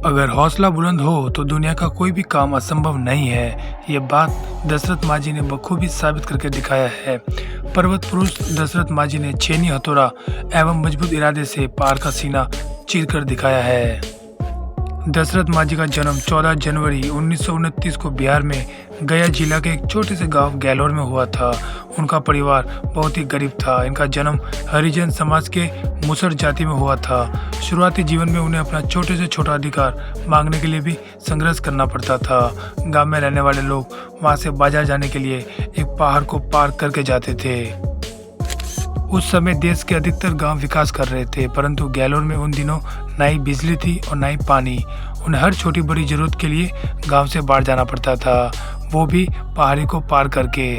अगर हौसला बुलंद हो तो दुनिया का कोई भी काम असंभव नहीं है। ये बात दशरथ मांझी ने बखूबी साबित करके दिखाया है। पर्वत पुरुष दशरथ मांझी ने छेनी हथौड़ा एवं मजबूत इरादे से पार का सीना चीर कर दिखाया है। दशरथ मांझी का जन्म 14 जनवरी 1929 को बिहार में गया जिला के एक छोटे से गांव गैलोर में हुआ था। उनका परिवार बहुत ही गरीब था। इनका जन्म हरिजन समाज के मुसर जाति में हुआ था। शुरुआती जीवन में उन्हें अपना छोटे से छोटा अधिकार मांगने के लिए भी संघर्ष करना पड़ता था। गांव में रहने वाले लोग वहां से बाजार जाने के लिए एक पहाड़ को पार करके जाते थे। उस समय देश के अधिकतर गांव विकास कर रहे थे, परंतु गैलोर में उन दिनों ना ही बिजली थी और ना ही पानी। उन्हें हर छोटी बड़ी जरूरत के लिए गांव से बाहर जाना पड़ता था, वो भी पहाड़ी को पार करके।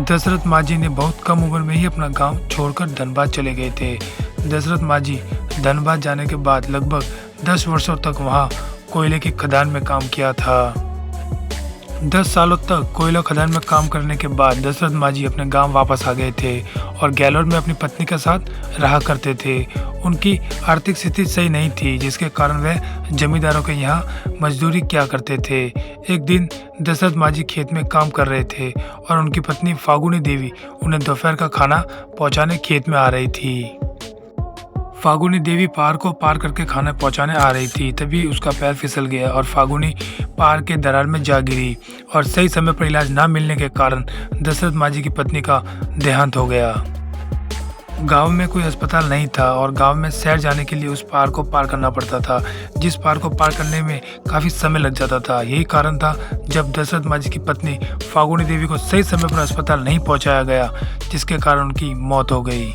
दशरथ मांझी ने बहुत कम उम्र में ही अपना गांव छोड़कर धनबाद चले गए थे। दशरथ मांझी धनबाद जाने के बाद लगभग 10 वर्षों तक वहां कोयले की खदान में काम किया था। 10 सालों तक कोयला खदान में काम करने के बाद दशरथ मांझी अपने गांव वापस आ गए थे और गैलोर में अपनी पत्नी के साथ रहा करते थे। उनकी आर्थिक स्थिति सही नहीं थी, जिसके कारण वह जमींदारों के यहाँ मजदूरी किया करते थे। एक दिन दशरथ मांझी खेत में काम कर रहे थे और उनकी पत्नी फागुनी देवी उन्हें दोपहर का खाना पहुँचाने खेत में आ रही थी। फागुनी देवी पहाड़ को पार करके खाना पहुंचाने आ रही थी, तभी उसका पैर फिसल गया और फागुनी पहाड़ के दरार में जा गिरी और सही समय पर इलाज न मिलने के कारण दशरथ मांझी की पत्नी का देहांत हो गया। गांव में कोई अस्पताल नहीं था और गांव में शहर जाने के लिए उस पहाड़ को पार करना पड़ता था, जिस पहाड़ को पार करने में काफ़ी समय लग जाता था। यही कारण था जब दशरथ मांझी की पत्नी फागुनी देवी को सही समय पर अस्पताल नहीं पहुँचाया गया, जिसके कारण उनकी मौत हो गई।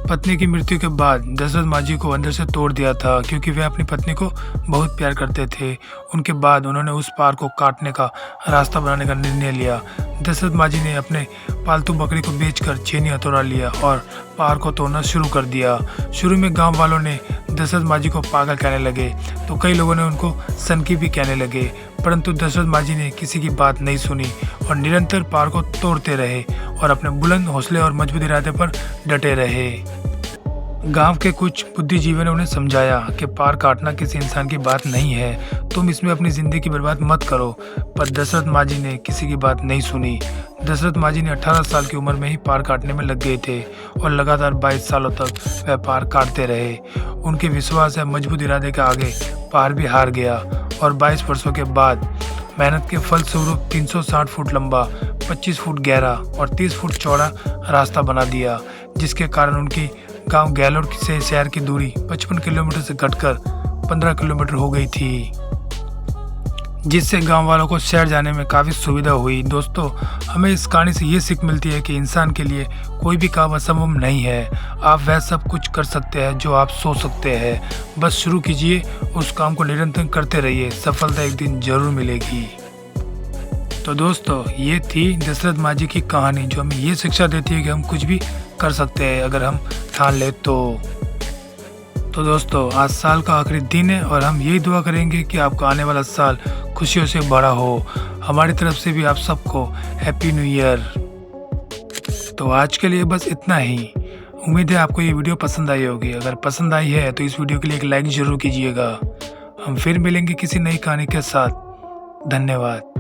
पत्नी की मृत्यु के बाद दशरथ मांझी को अंदर से तोड़ दिया था, क्योंकि वे अपनी पत्नी को बहुत प्यार करते थे। उनके बाद उन्होंने उस पहाड़ को काटने का रास्ता बनाने का निर्णय लिया। दशरथ मांझी ने अपने पालतू बकरी को बेचकर छेनी हथौड़ा लिया और पहाड़ को तोड़ना शुरू कर दिया। शुरू में गांव वालों ने दशरथ मांझी को पागल कहने लगे, तो कई लोगों ने उनको सनकी भी कहने लगे, परंतु दशरथ मांझी ने किसी की बात नहीं सुनी और निरंतर पहाड़ को तोड़ते रहे और अपने बुलंद हौसले और मजबूत इरादे पर डटे रहे। गांव के कुछ बुद्धिजीवियों ने उन्हें समझाया कि पहाड़ काटना किसी इंसान की बात नहीं है, तुम इसमें अपनी जिंदगी बर्बाद मत करो, पर दशरथ मांझी ने किसी की बात नहीं सुनी। दशरथ मांझी ने 18 साल की उम्र में ही पहाड़ काटने में लग गए थे और लगातार 22 सालों तक वह पहाड़ काटते रहे। उनके विश्वास और मजबूत इरादे के आगे पहाड़ भी हार गया और 22 वर्षों के बाद मेहनत के फलस्वरूप 360 फुट लंबा, 25 फुट गहरा और 30 फुट चौड़ा रास्ता बना दिया, जिसके कारण उनकी गांव गैलोर से शहर की दूरी 55 किलोमीटर से घटकर 15 किलोमीटर हो गई थी, जिससे गांव वालों को शहर जाने में काफ़ी सुविधा हुई। दोस्तों, हमें इस कहानी से ये सीख मिलती है कि इंसान के लिए कोई भी काम असंभव नहीं है। आप वह सब कुछ कर सकते हैं जो आप सोच सकते हैं। बस शुरू कीजिए, उस काम को निरंतर करते रहिए, सफलता एक दिन जरूर मिलेगी। तो दोस्तों, ये थी दशरथ मांझी की कहानी, जो हमें ये शिक्षा देती है कि हम कुछ भी कर सकते हैं अगर हम ठान ले तो दोस्तों, आज साल का आखिरी दिन है और हम यही दुआ करेंगे कि आपका आने वाला साल खुशियों से भरा हो। हमारी तरफ से भी आप सबको हैप्पी न्यू ईयर। तो आज के लिए बस इतना ही। उम्मीद है आपको ये वीडियो पसंद आई होगी। अगर पसंद आई है तो इस वीडियो के लिए एक लाइक जरूर कीजिएगा। हम फिर मिलेंगे किसी नई कहानी के साथ। धन्यवाद।